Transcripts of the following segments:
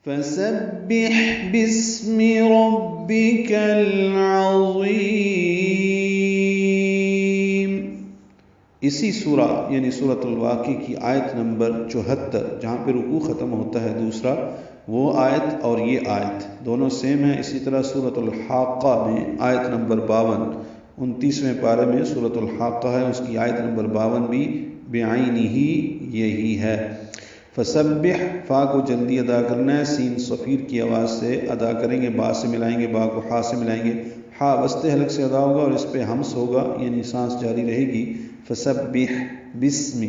فسبح باسم ربك العظیم۔ اسی سورہ یعنی سورۃ الواقع کی آیت نمبر 74 جہاں پہ رکوع ختم ہوتا ہے دوسرا، وہ آیت اور یہ آیت دونوں سیم ہیں۔ اسی طرح سورۃ الحاقہ میں آیت نمبر 52 29ویں پارے میں سورۃ الحاقہ ہے، اس کی آیت نمبر 52 بھی بعینہ یہی ہے۔ فسبح، فا کو جلدی ادا کرنا ہے، سین صفیر کی آواز سے ادا کریں گے، با سے ملائیں گے، با کو ہا سے ملائیں گے، ہا وسط حلق سے ادا ہوگا اور اس پہ ہمس ہوگا یعنی سانس جاری رہے گی۔ فسبح بسم،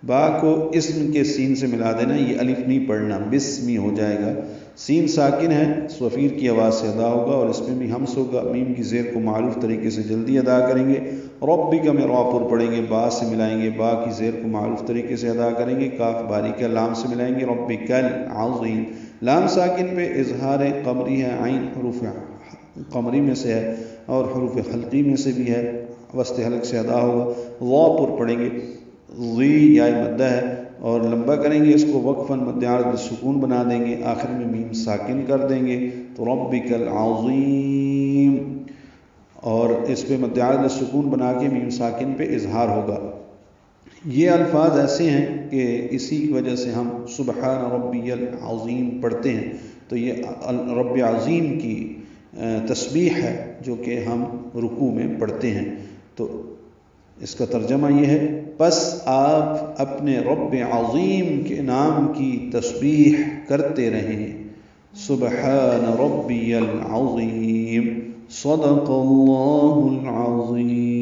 با کو اسم کے سین سے ملا دینا، یہ الف نہیں پڑھنا، بسمی ہو جائے گا۔ سین ساکن ہے، صفیر کی آواز سے ادا ہوگا اور اس میں بھی ہمس ہوگا۔ میم کی زیر کو معروف طریقے سے جلدی ادا کریں گے۔ ربک میں را پر پڑھیں گے، با سے ملائیں گے، با کی زیر کو معروف طریقے سے ادا کریں گے۔ کاف باریک ہے، لام سے ملائیں گے، ربک العظیم۔ لام ساکن پہ اظہار قمری ہے، عین حروف قمری میں سے ہے اور حروف حلقی میں سے بھی ہے، وسط حلق سے ادا ہوگا۔ وا پر پڑھیں گے، ضی یا مدہ ہے اور لمبا کریں گے، اس کو وقفاً مد عارض سکون بنا دیں گے، آخر میں میم ساکن کر دیں گے تو ربک العظیم، اور اس پہ مد عارض سکون بنا کے میم ساکن پہ اظہار ہوگا۔ یہ الفاظ ایسے ہیں کہ اسی کی وجہ سے ہم سبحان ربی العظیم پڑھتے ہیں، تو یہ رب عظیم کی تسبیح ہے جو کہ ہم رکوع میں پڑھتے ہیں۔ تو اس کا ترجمہ یہ ہے، پس آپ اپنے رب عظیم کے نام کی تسبیح کرتے رہیں۔ سبحان ربی العظیم، صدق اللہ العظیم۔